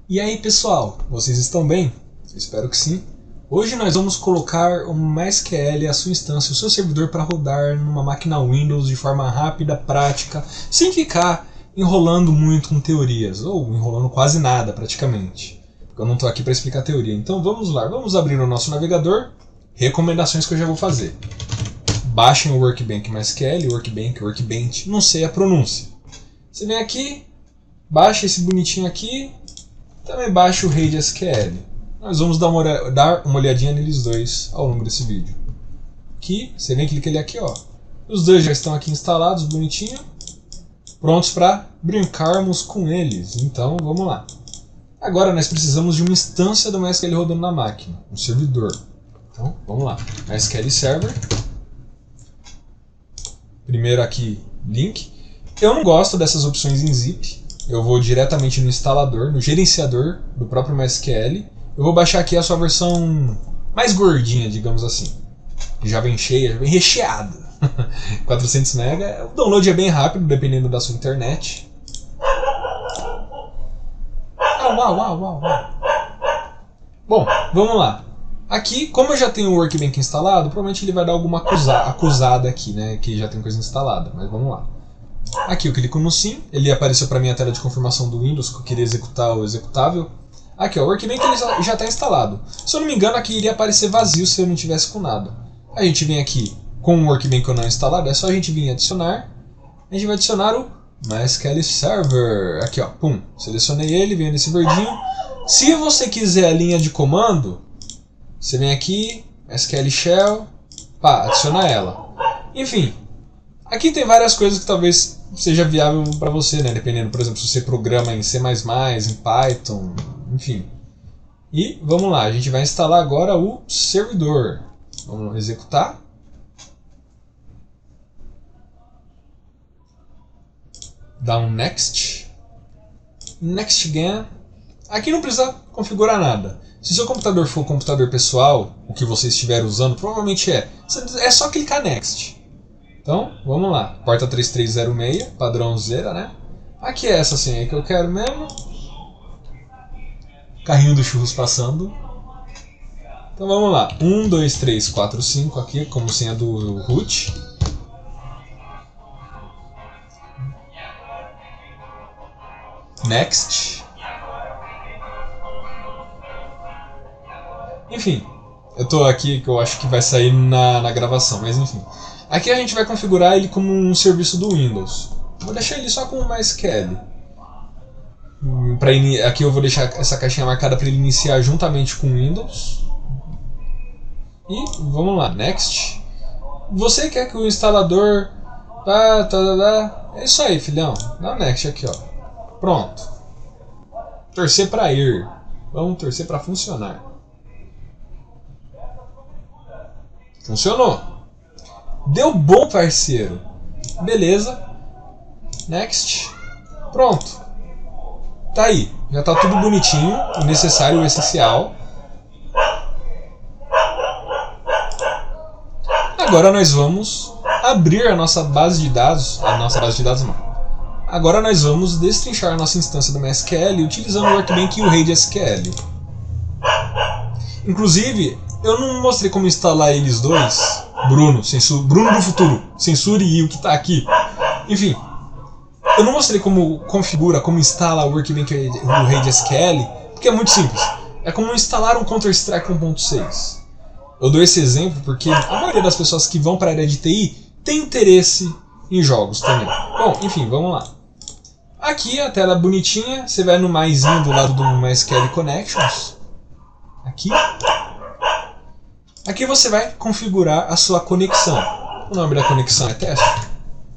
E aí pessoal, vocês estão bem? Eu espero que sim. Hoje nós vamos colocar o MySQL, a sua instância, o seu servidor para rodar numa máquina Windows de forma rápida, prática, sem ficar enrolando muito com teorias, ou enrolando quase nada praticamente. Porque eu não estou aqui para explicar teoria. Então vamos lá, vamos abrir o nosso navegador, recomendações que eu já vou fazer. Baixem o Workbench MySQL, Workbench, não sei a pronúncia. Você vem aqui, baixa esse bonitinho aqui, também baixa o RaidSQL. Nós vamos dar uma olhadinha neles dois ao longo desse vídeo. Aqui, você vem, clica ele aqui, ó. Os dois já estão aqui instalados, bonitinho, prontos para brincarmos com eles. Então, vamos lá. Agora nós precisamos de uma instância do MySQL rodando na máquina, um servidor. Então, vamos lá. MySQL Server. Primeiro aqui, link. Eu não gosto dessas opções em zip. Eu vou diretamente no instalador, no gerenciador do próprio MySQL. Eu vou baixar aqui a sua versão mais gordinha, digamos assim. Já vem cheia, já vem recheada. 400 MB. O download é bem rápido, dependendo da sua internet. Uau. Bom, vamos lá. Aqui, como eu já tenho o Workbench instalado, provavelmente ele vai dar alguma acusada aqui, né? Que já tem coisa instalada, mas vamos lá. Aqui eu clico no sim, ele apareceu para mim a tela de confirmação do Windows que eu queria executar o executável. Aqui ó, o Workbench ele já está instalado. Se eu não me engano aqui iria aparecer vazio se eu não tivesse com nada. A gente vem aqui com o Workbench não instalado, é só a gente vir adicionar. A gente vai adicionar o MySQL Server. Aqui ó, pum, selecionei ele, venho nesse verdinho. Se você quiser a linha de comando, você vem aqui, MySQL Shell, pá, adiciona ela. Enfim, aqui tem várias coisas que talvez seja viável para você, né? Dependendo, por exemplo, se você programa em C++, em Python, enfim. E vamos lá, a gente vai instalar agora o servidor. Vamos executar. Dá um Next. Next again. Aqui não precisa configurar nada. Se seu computador for um computador pessoal, o que você estiver usando, provavelmente é. É só clicar Next. Então, vamos lá. Porta 3306, padrãozeira, né? Aqui é essa senha aí que eu quero mesmo. Carrinho do churros passando. Então vamos lá. 1, 2, 3, 4, 5 aqui como senha do root. Next. Enfim, eu tô aqui que eu acho que vai sair na gravação, mas enfim. Aqui a gente vai configurar ele como um serviço do Windows. Vou deixar ele só com o MySQL. Aqui eu vou deixar essa caixinha marcada para ele iniciar juntamente com o Windows. E vamos lá, Next. Você quer que o instalador... É isso aí, filhão. Dá um Next aqui, ó. Pronto. Torcer para ir. Vamos torcer para funcionar. Funcionou. Deu bom, parceiro. Beleza. Next. Pronto. Tá aí. Já tá tudo bonitinho. O necessário, o essencial. Agora nós vamos abrir a nossa base de dados. A nossa base de dados não. Agora nós vamos destrinchar a nossa instância do MySQL utilizando o Workbench e o RaidSQL. Inclusive, eu não mostrei como instalar eles dois. Bruno do futuro, censure e o que está aqui. Enfim, eu não mostrei como configura, como instala o Workbench e o RaidSQL, porque é muito simples. É como instalar um Counter-Strike 1.6. Eu dou esse exemplo porque a maioria das pessoas que vão para a área de TI tem interesse em jogos também. Bom, enfim, vamos lá. Aqui a tela bonitinha, você vai no maisinho do lado do MySQL Connections. Aqui você vai configurar a sua conexão. O nome da conexão é teste.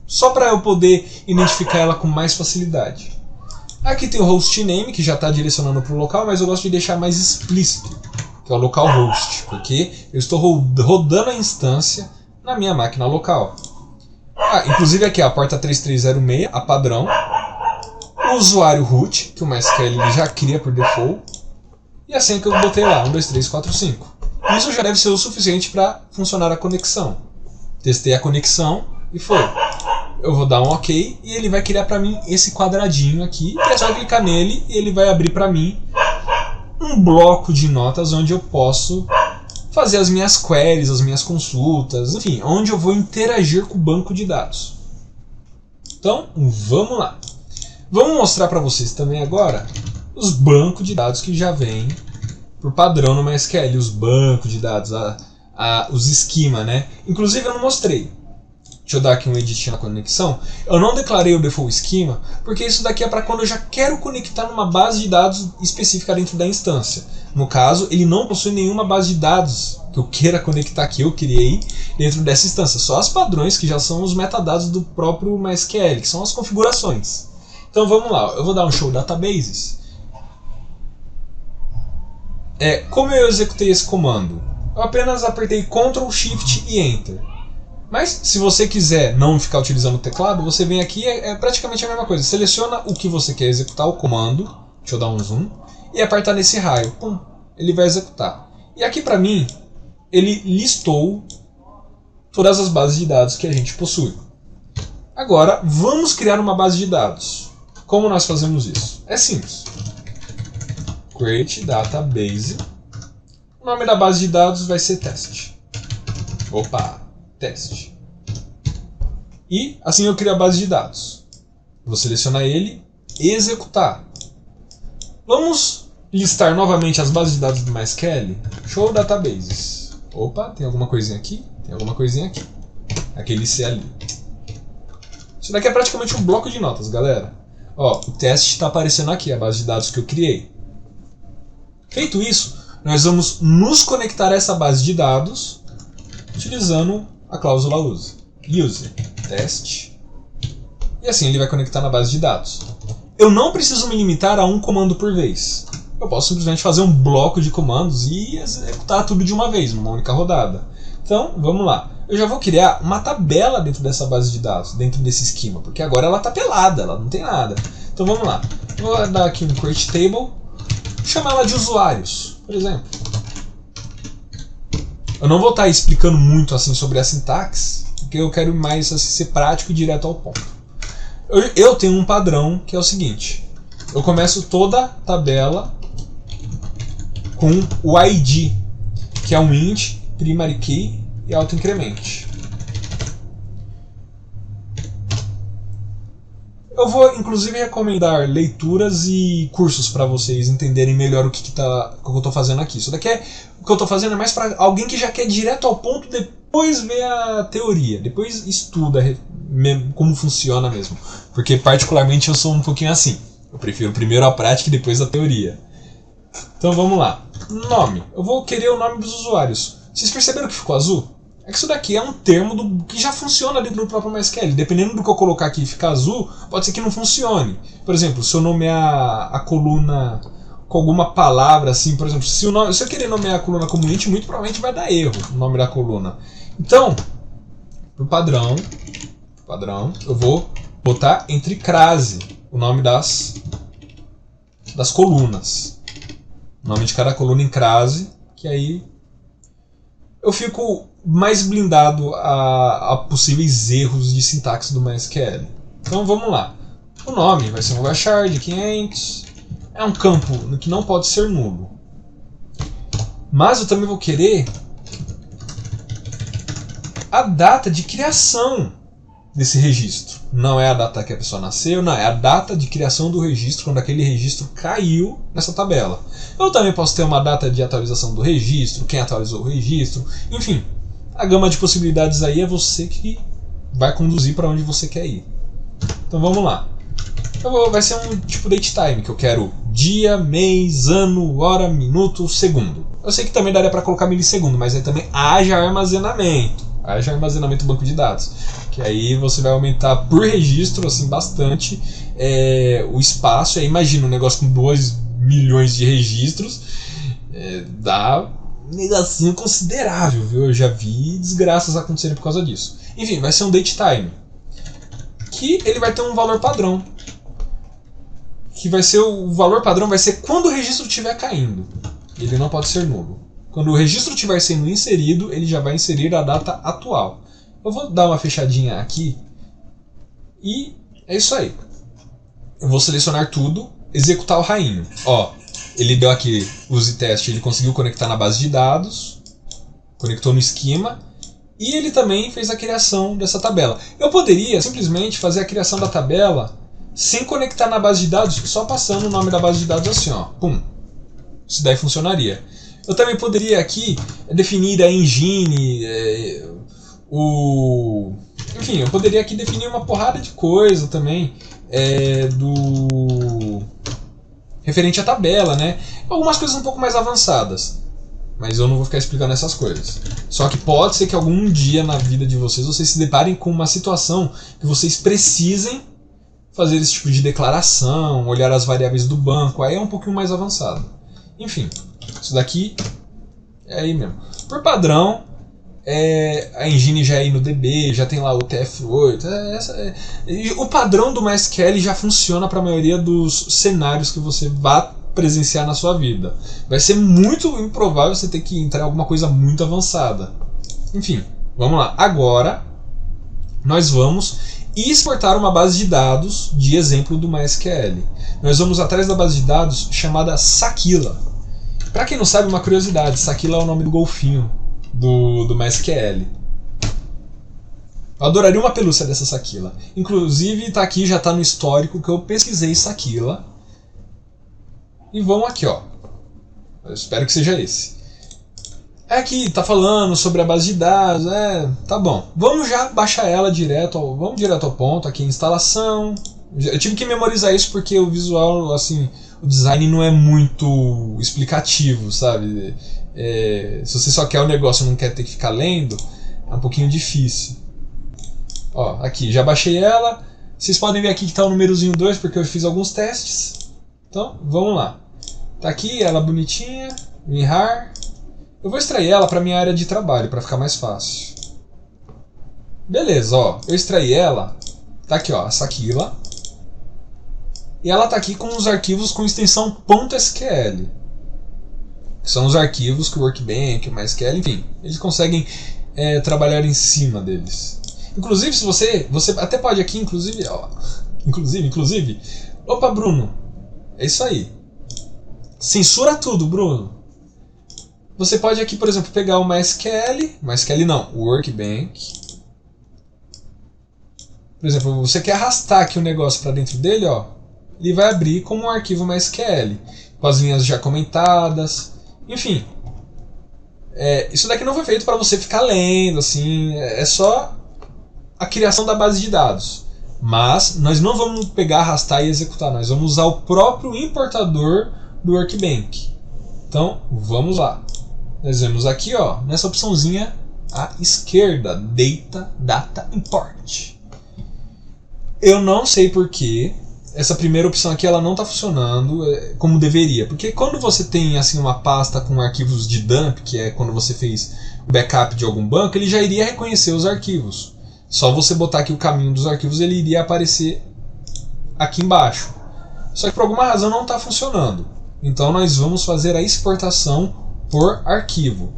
Só para eu poder identificar ela com mais facilidade. Aqui tem o hostname, que já está direcionando para o local, mas eu gosto de deixar mais explícito, que é o localhost, porque eu estou rodando a instância na minha máquina local. Inclusive aqui a porta 3306, a padrão. O usuário root, que o MySQL já cria por default. E a senha que eu botei lá, 1, 2, 3, 4, 5. Isso já deve ser o suficiente para funcionar a conexão. Testei a conexão e foi. Eu vou dar um OK e ele vai criar para mim esse quadradinho aqui. É só clicar nele e ele vai abrir para mim um bloco de notas onde eu posso fazer as minhas queries, as minhas consultas, enfim, onde eu vou interagir com o banco de dados. Então, vamos lá. Vamos mostrar para vocês também agora os bancos de dados que já vêm por padrão no MySQL, os bancos de dados, os esquema, né? Inclusive eu não mostrei. Deixa eu dar aqui um edit na conexão. Eu não declarei o default schema, porque isso daqui é para quando eu já quero conectar numa base de dados específica dentro da instância. No caso, ele não possui nenhuma base de dados que eu queira conectar, que eu criei dentro dessa instância. Só as padrões, que já são os metadados do próprio MySQL, que são as configurações. Então vamos lá, eu vou dar um show databases. Como eu executei esse comando? Eu apenas apertei Ctrl, Shift e Enter. Mas se você quiser não ficar utilizando o teclado, você vem aqui, é praticamente a mesma coisa. Seleciona o que você quer executar, o comando, deixa eu dar um zoom, e apertar nesse raio. Pum, ele vai executar. E aqui para mim, ele listou todas as bases de dados que a gente possui. Agora, vamos criar uma base de dados. Como nós fazemos isso? É simples. Create database. O nome da base de dados vai ser teste. Opa, teste. E assim eu crio a base de dados. Vou selecionar ele e executar. Vamos listar novamente as bases de dados do MySQL. Show databases. Opa, tem alguma coisinha aqui? Tem alguma coisinha aqui. Aquele C ali. Isso daqui é praticamente um bloco de notas, galera. Ó, o teste está aparecendo aqui, a base de dados que eu criei. Feito isso, nós vamos nos conectar a essa base de dados utilizando a cláusula use teste. E assim ele vai conectar na base de dados. Eu não preciso me limitar a um comando por vez. Eu posso simplesmente fazer um bloco de comandos e executar tudo de uma vez, numa única rodada. Então, vamos lá. Eu já vou criar uma tabela dentro dessa base de dados, dentro desse esquema, porque agora ela está pelada, ela não tem nada. Então vamos lá. Vou dar aqui um create table, chamar ela de usuários, por exemplo. Eu não vou estar explicando muito assim sobre a sintaxe, porque eu quero mais assim, ser prático e direto ao ponto. Eu tenho um padrão que é o seguinte. Eu começo toda a tabela com o ID, que é um int, primary key e autoincremente. Eu vou inclusive recomendar leituras e cursos para vocês entenderem melhor o que eu estou fazendo aqui. Isso daqui o que eu estou fazendo é mais para alguém que já quer direto ao ponto, depois ver a teoria, depois estuda como funciona mesmo. Porque particularmente eu sou um pouquinho assim. Eu prefiro primeiro a prática e depois a teoria. Então vamos lá. Nome. Eu vou querer o nome dos usuários. Vocês perceberam que ficou azul? É que isso daqui é um termo que já funciona dentro do próprio MySQL. Dependendo do que eu colocar aqui e ficar azul, pode ser que não funcione. Por exemplo, se eu nomear a coluna com alguma palavra assim, por exemplo, se eu querer nomear a coluna como int, muito provavelmente vai dar erro o nome da coluna. Então, por padrão, eu vou botar entre crase o nome das colunas. O nome de cada coluna em crase, que aí eu fico mais blindado a possíveis erros de sintaxe do MySQL. Então vamos lá. O nome vai ser um varchar 500. É um campo que não pode ser nulo. Mas eu também vou querer a data de criação desse registro. Não é a data que a pessoa nasceu, não, é a data de criação do registro, quando aquele registro caiu nessa tabela. Eu também posso ter uma data de atualização do registro, quem atualizou o registro, enfim. A gama de possibilidades aí é você que vai conduzir para onde você quer ir. Então vamos lá. Vai ser um tipo datetime, que eu quero dia, mês, ano, hora, minuto, segundo. Eu sei que também daria para colocar milissegundo, mas aí também haja armazenamento. Haja armazenamento banco de dados. Que aí você vai aumentar por registro assim, bastante o espaço. Aí imagina um negócio com 2 milhões de registros. Dá um negocinho considerável, viu? Eu já vi desgraças acontecerem por causa disso. Enfim, vai ser um datetime. Que ele vai ter um valor padrão. Que vai ser o valor padrão vai ser quando o registro estiver caindo. Ele não pode ser nulo. Quando o registro estiver sendo inserido, ele já vai inserir a data atual. Eu vou dar uma fechadinha aqui. E é isso aí. Eu vou selecionar tudo, executar o rainho. Ó, ele deu aqui use teste, ele conseguiu conectar na base de dados, conectou no esquema, e ele também fez a criação dessa tabela. Eu poderia simplesmente fazer a criação da tabela sem conectar na base de dados, só passando o nome da base de dados assim, ó, pum. Isso daí funcionaria. Eu também poderia aqui definir a engine, enfim, eu poderia aqui definir uma porrada de coisa também referente à tabela, né? Algumas coisas um pouco mais avançadas. Mas eu não vou ficar explicando essas coisas. Só que pode ser que algum dia na vida de vocês se deparem com uma situação que vocês precisem fazer esse tipo de declaração, olhar as variáveis do banco, aí é um pouquinho mais avançado. Enfim, isso daqui é aí mesmo. Por padrão, a engine já é aí no DB, já tem lá o TF8. E o padrão do MySQL já funciona para a maioria dos cenários que você vá presenciar na sua vida. Vai ser muito improvável você ter que entrar em alguma coisa muito avançada. Enfim, vamos lá. Agora, nós vamos exportar uma base de dados de exemplo do MySQL. Nós vamos atrás da base de dados chamada Sakila. Para quem não sabe, uma curiosidade, Sakila é o nome do golfinho do MySQL. Eu adoraria uma pelúcia dessa Sakila. Inclusive, tá aqui, já está no histórico que eu pesquisei Sakila. E vamos aqui, ó. Eu espero que seja esse. Aqui, tá falando sobre a base de dados, tá bom. Vamos já baixar ela direto, vamos direto ao ponto, aqui instalação. Eu tive que memorizar isso porque o visual, assim, o design não é muito explicativo, sabe? Se você só quer o negócio e não quer ter que ficar lendo, é um pouquinho difícil. Ó, aqui, já baixei ela. Vocês podem ver aqui que tá o númerozinho 2 porque eu fiz alguns testes. Então, vamos lá. Tá aqui ela bonitinha, WinRAR. Eu vou extrair ela para minha área de trabalho, para ficar mais fácil. Beleza, ó, eu extraí ela. Tá aqui, ó, a Sakila. E ela tá aqui com os arquivos com extensão .sql. Que são os arquivos que o Workbench, o MySQL, enfim, eles conseguem trabalhar em cima deles. Inclusive, se você até pode aqui, inclusive, ó, inclusive, opa, Bruno, é isso aí. Censura tudo, Bruno. Você pode aqui, por exemplo, pegar o MySQL não, o Workbench. Por exemplo, você quer arrastar aqui o negócio para dentro dele, ó, ele vai abrir como um arquivo MySQL, com as linhas já comentadas, enfim. Isso daqui não foi feito para você ficar lendo, assim, é só a criação da base de dados. Mas nós não vamos pegar, arrastar e executar, nós vamos usar o próprio importador do Workbench. Então, vamos lá. Nós vemos aqui, ó, nessa opçãozinha à esquerda, Data Import. Eu não sei porque essa primeira opção aqui ela não está funcionando como deveria. Porque quando você tem assim uma pasta com arquivos de dump, que é quando você fez o backup de algum banco, ele já iria reconhecer os arquivos. Só você botar aqui o caminho dos arquivos, ele iria aparecer aqui embaixo. Só que por alguma razão não está funcionando. Então nós vamos fazer a exportação por arquivo,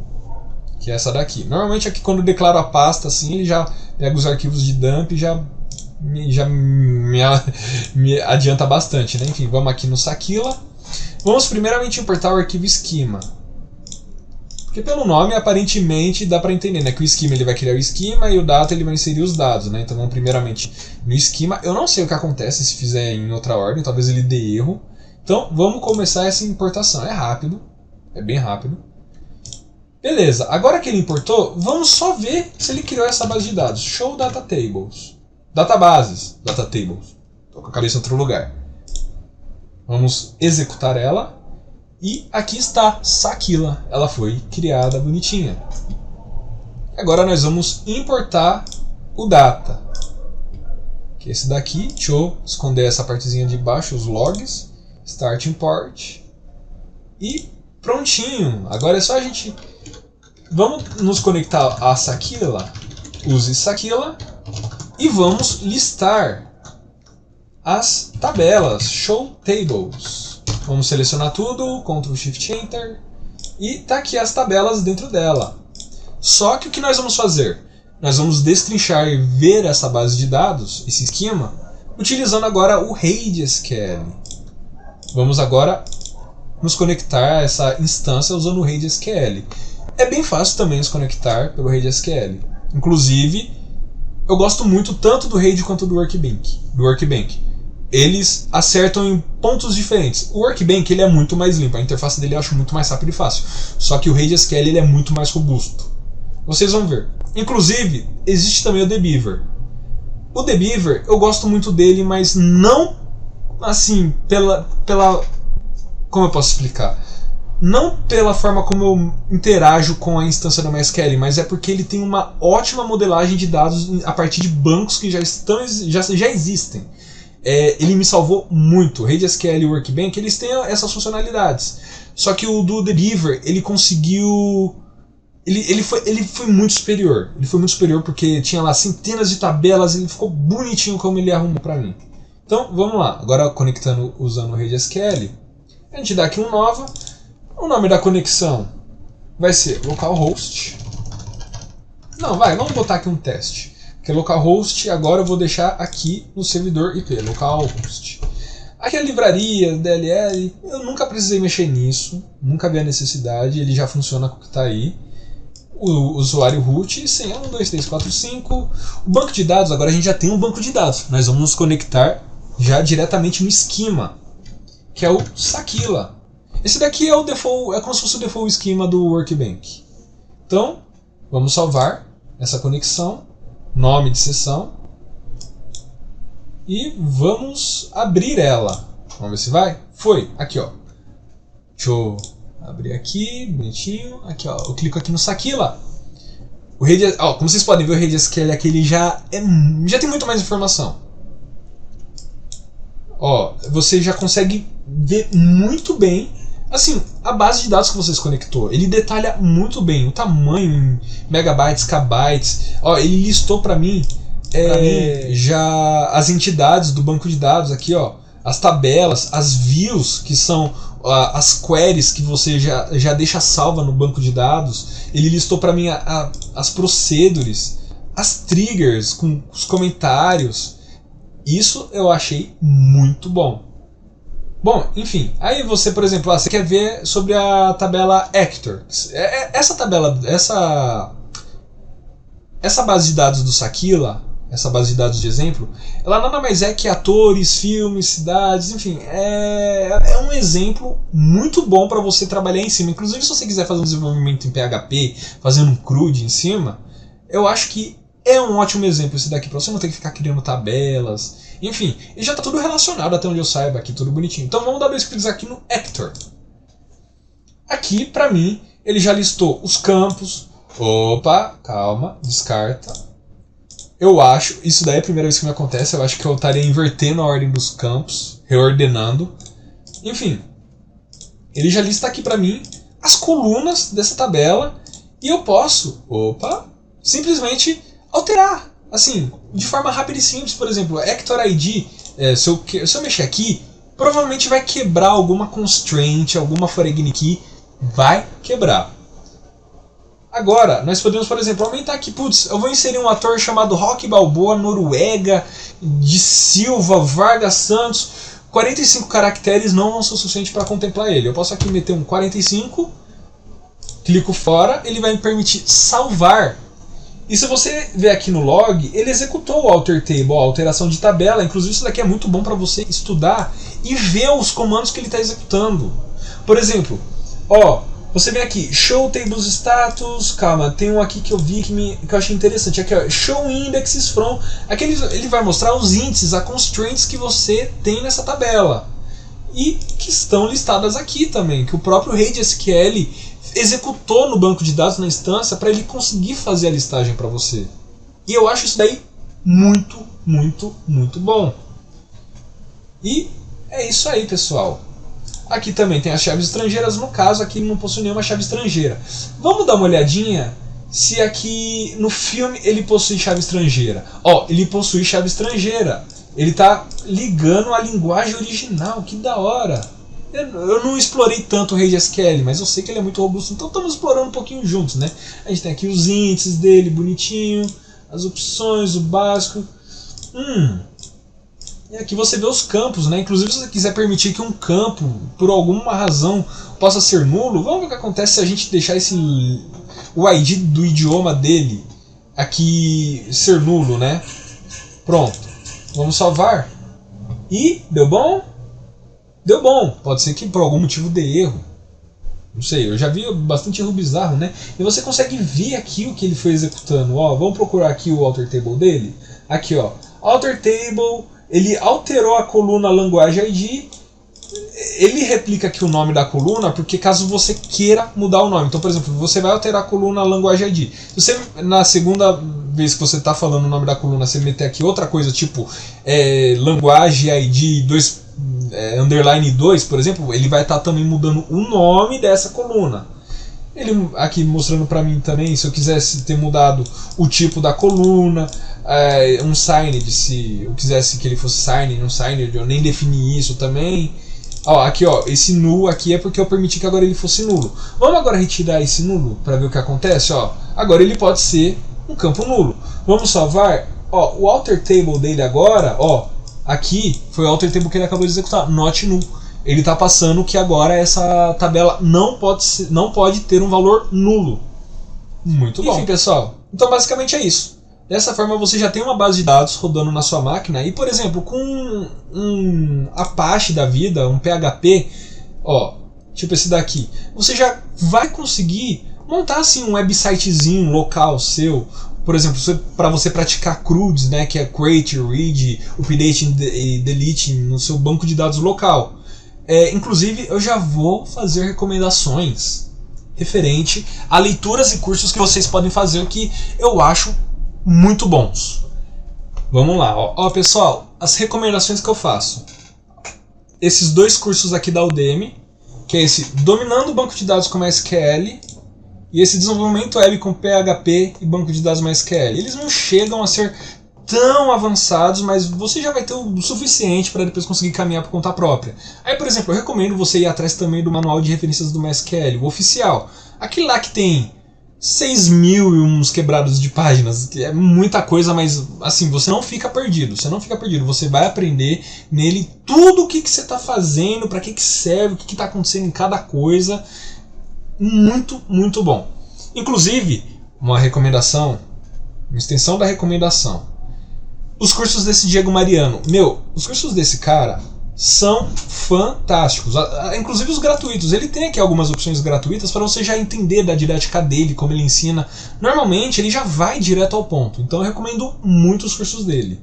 que é essa daqui. Normalmente aqui quando eu declaro a pasta assim, ele já pega os arquivos de dump e já me adianta bastante, né? Enfim, vamos aqui no Sakila. Vamos primeiramente importar o arquivo esquema. Porque pelo nome aparentemente dá para entender, né? Que o esquema ele vai criar o esquema e o data ele vai inserir os dados, né? Então vamos primeiramente no esquema. Eu não sei o que acontece se fizer em outra ordem, talvez ele dê erro. Então vamos começar essa importação. É rápido, é bem rápido. Beleza, agora que ele importou, vamos só ver se ele criou essa base de dados. Show data tables. Databases, data tables. Estou com a cabeça em outro lugar. Vamos executar ela. E aqui está, Sakila. Ela foi criada bonitinha. Agora nós vamos importar o data. Que é esse daqui. Deixa eu esconder essa partezinha de baixo, os logs. Start import. E prontinho. Agora é só a gente... Vamos nos conectar a Sakila. Use Sakila. E vamos listar as tabelas. Show tables. Vamos selecionar tudo. Ctrl Shift Enter. E tá aqui as tabelas dentro dela. Só que o que nós vamos fazer? Nós vamos destrinchar e ver essa base de dados, esse esquema, utilizando agora o RaidSQL. Vamos agora nos conectar a essa instância usando o RaidSQL. É bem fácil também nos conectar pelo RaidSQL. Inclusive, eu gosto muito tanto do Raid quanto do Workbench. Eles acertam em pontos diferentes. O Workbench ele é muito mais limpo, a interface dele eu acho muito mais rápido e fácil. Só que o RaidSQL ele é muito mais robusto. Vocês vão ver. Inclusive, existe também o Debeaver. O Debeaver, eu gosto muito dele, mas não assim, como eu posso explicar? Não pela forma como eu interajo com a instância da MySQL, mas é porque ele tem uma ótima modelagem de dados a partir de bancos que já existem. Ele me salvou muito. RaidSQL e Workbench, eles têm essas funcionalidades. Só que o do Debeaver, ele conseguiu... Ele foi muito superior. Ele foi muito superior porque tinha lá centenas de tabelas e ele ficou bonitinho como ele arrumou pra mim. Então, vamos lá. Agora, conectando usando o RaidSQL, a gente dá aqui um nova. O nome da conexão vai ser localhost. Não, vamos botar aqui um teste. Porque localhost, agora eu vou deixar aqui no servidor IP, localhost. Aqui a livraria, DLL, eu nunca precisei mexer nisso, nunca vi a necessidade, ele já funciona com o que está aí. O usuário root, senha 1, 2, 3, 4, 5. O banco de dados, agora a gente já tem um banco de dados. Nós vamos nos conectar já diretamente no esquema, que é o Sakila. Esse daqui é o default, é como se fosse o default esquema do Workbench. Então, vamos salvar essa conexão, nome de sessão, e vamos abrir ela. Vamos ver se vai? Foi, aqui ó. Deixa eu abrir aqui, bonitinho. Aqui ó, eu clico aqui no Sakila. Como vocês podem ver, o RaidSQL aqui ele já tem muito mais informação. Ó, você já consegue ver muito bem assim, a base de dados que você se conectou. Ele detalha muito bem o tamanho em megabytes, kbytes. Ó, ele listou para mim, já as entidades do banco de dados aqui, ó, as tabelas, as views, que são as queries que você já deixa salva no banco de dados. Ele listou para mim as procedures, as triggers com os comentários. Isso eu achei muito bom. Bom, enfim, aí você, por exemplo, você quer ver sobre a tabela Hector. Essa tabela, essa base de dados do Sakila, essa base de dados de exemplo, ela nada mais é que atores, filmes, cidades, enfim, é um exemplo muito bom para você trabalhar em cima. Inclusive, se você quiser fazer um desenvolvimento em PHP, fazendo um CRUD em cima, eu acho que é um ótimo exemplo esse daqui, para você não ter que ficar criando tabelas. Enfim, e já está tudo relacionado até onde eu saiba aqui, tudo bonitinho. Então vamos dar 2 cliques aqui no Hector. Aqui, para mim, ele já listou os campos. Opa, calma, descarta. Eu acho, isso daí é a primeira vez que me acontece, eu acho que eu estaria invertendo a ordem dos campos, reordenando. Enfim, ele já lista aqui para mim as colunas dessa tabela e eu posso, simplesmente alterar. Assim, de forma rápida e simples, por exemplo, Hector ID, se eu mexer aqui, provavelmente vai quebrar alguma constraint, alguma foreign key, vai quebrar. Agora, nós podemos, por exemplo, aumentar aqui, eu vou inserir um ator chamado Rock Balboa, Noruega, de Silva, Vargas Santos, 45 caracteres não vão ser o suficiente para contemplar ele. Eu posso aqui meter um 45, clico fora, ele vai me permitir salvar. E se você ver aqui no log, ele executou o alter table, a alteração de tabela. Inclusive isso daqui é muito bom para você estudar e ver os comandos que ele está executando. Por exemplo, você vem aqui, show tables status, calma, tem um aqui que eu vi que eu achei interessante, aqui ó, show indexes from, aqui ele vai mostrar os índices, as constraints que você tem nessa tabela. E que estão listadas aqui também, que o próprio RaidSQL executou no banco de dados, na instância, para ele conseguir fazer a listagem para você. E eu acho isso daí muito, muito, muito bom. E é isso aí, pessoal. Aqui também tem as chaves estrangeiras, no caso aqui não possui nenhuma chave estrangeira. Vamos dar uma olhadinha se aqui no filme ele possui chave estrangeira. Ele possui chave estrangeira. Ele está ligando a linguagem original, que da hora. Eu não explorei tanto o RaidSQL, mas eu sei que ele é muito robusto, então estamos explorando um pouquinho juntos, né? A gente tem aqui os índices dele, bonitinho, as opções, o básico. E aqui você vê os campos, né? Inclusive se você quiser permitir que um campo, por alguma razão, possa ser nulo, vamos ver o que acontece se a gente deixar o ID do idioma dele aqui ser nulo, né? Pronto. Vamos salvar. E deu bom? Deu bom. Pode ser que por algum motivo dê erro. Não sei, eu já vi bastante erro bizarro, né? E você consegue ver aqui o que ele foi executando. Ó, vamos procurar aqui o alter table dele. Aqui, ó. Alter table, ele alterou a coluna language ID. Ele replica aqui o nome da coluna, porque caso você queira mudar o nome. Então, por exemplo, você vai alterar a coluna language ID. Se você, na segunda vez que você está falando o nome da coluna, você meter aqui outra coisa, tipo language ID 2, underline 2, por exemplo, ele vai estar também mudando o nome dessa coluna. Ele aqui mostrando para mim também, se eu quisesse ter mudado o tipo da coluna, um signed, se eu quisesse que ele fosse signed, um signed, eu nem defini isso também. Ó, aqui ó, esse null aqui é porque eu permiti que agora ele fosse nulo. Vamos agora retirar esse nulo para ver o que acontece, ó. Agora ele pode ser um campo nulo. Vamos salvar, ó, o alter table dele agora, ó, aqui foi o alter table que ele acabou de executar, not null. Ele está passando que agora essa tabela não pode ter um valor nulo. Muito bom. Enfim, pessoal, então basicamente é isso. Dessa forma você já tem uma base de dados rodando na sua máquina e, por exemplo, com um Apache da vida, um PHP, ó, tipo esse daqui, você já vai conseguir montar assim um websitezinho local seu. Por exemplo, para você praticar CRUDs, né, que é Create, Read, Update e Delete no seu banco de dados local. Inclusive, eu já vou fazer recomendações referente a leituras e cursos que vocês podem fazer que eu acho muito bons. Vamos lá, ó, pessoal, as recomendações que eu faço. Esses dois cursos aqui da Udemy, que é esse Dominando o Banco de Dados com MySQL e esse Desenvolvimento Web com PHP e Banco de Dados MySQL. Eles não chegam a ser tão avançados, mas você já vai ter o suficiente para depois conseguir caminhar por conta própria. Aí, por exemplo, eu recomendo você ir atrás também do Manual de Referências do MySQL, o oficial. Aquele lá que tem 6.000 e uns quebrados de páginas, que é muita coisa, mas assim, você não fica perdido, você vai aprender nele tudo o que você está fazendo, para que serve, o que está acontecendo em cada coisa. Muito, muito bom. Inclusive, uma recomendação, uma extensão da recomendação. Os cursos desse Diego Mariano. Os cursos desse cara são fantásticos. Inclusive os gratuitos. Ele tem aqui algumas opções gratuitas para você já entender da didática dele, como ele ensina. Normalmente ele já vai direto ao ponto. Então eu recomendo muito os cursos dele.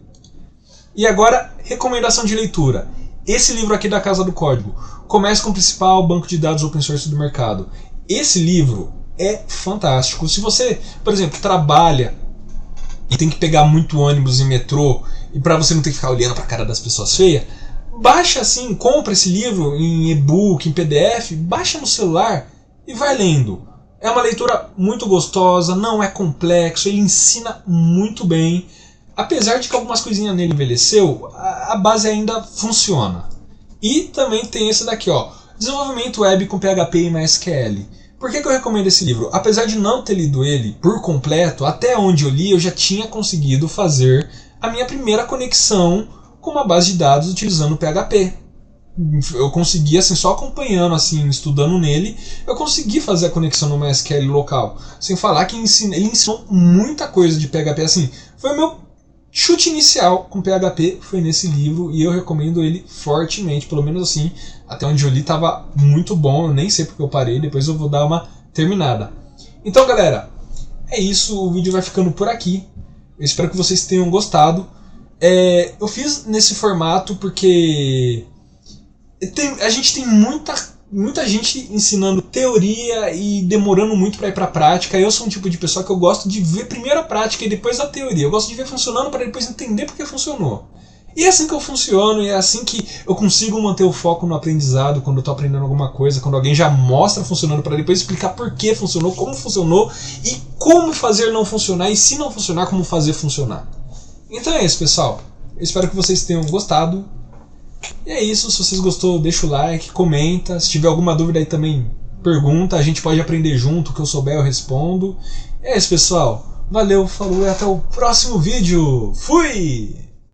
E agora, recomendação de leitura. Esse livro aqui da Casa do Código. Comece com o principal banco de dados open source do mercado. Esse livro é fantástico. Se você, por exemplo, trabalha e tem que pegar muito ônibus e metrô, e para você não ter que ficar olhando para a cara das pessoas feias, baixa assim, compra esse livro em e-book, em PDF, baixa no celular e vai lendo. É uma leitura muito gostosa, não é complexo, ele ensina muito bem. Apesar de que algumas coisinhas nele envelheceu, a base ainda funciona. E também tem esse daqui, ó, Desenvolvimento Web com PHP e MySQL. Por que eu recomendo esse livro? Apesar de não ter lido ele por completo, até onde eu li eu já tinha conseguido fazer a minha primeira conexão com uma base de dados utilizando PHP. Eu consegui, assim, só acompanhando, assim, estudando nele, eu consegui fazer a conexão no MySQL local. Sem falar que ele ensinou muita coisa de PHP, assim, foi o meu chute inicial com PHP, foi nesse livro, e eu recomendo ele fortemente, pelo menos assim, até onde eu li estava muito bom, eu nem sei porque eu parei, depois eu vou dar uma terminada. Então galera, é isso, o vídeo vai ficando por aqui, eu espero que vocês tenham gostado. Eu fiz nesse formato porque a gente tem muita gente ensinando teoria e demorando muito para ir para a prática. Eu sou um tipo de pessoa que eu gosto de ver primeiro a prática e depois a teoria. Eu gosto de ver funcionando para depois entender porque funcionou. E é assim que eu funciono, e é assim que eu consigo manter o foco no aprendizado quando eu estou aprendendo alguma coisa, quando alguém já mostra funcionando para depois explicar por que funcionou, como funcionou e como fazer não funcionar, e se não funcionar, como fazer funcionar. Então é isso, pessoal. Eu espero que vocês tenham gostado. E é isso, se vocês gostou, deixa o like, comenta. Se tiver alguma dúvida aí também, pergunta. A gente pode aprender junto, o que eu souber eu respondo. É isso, pessoal. Valeu, falou e até o próximo vídeo. Fui!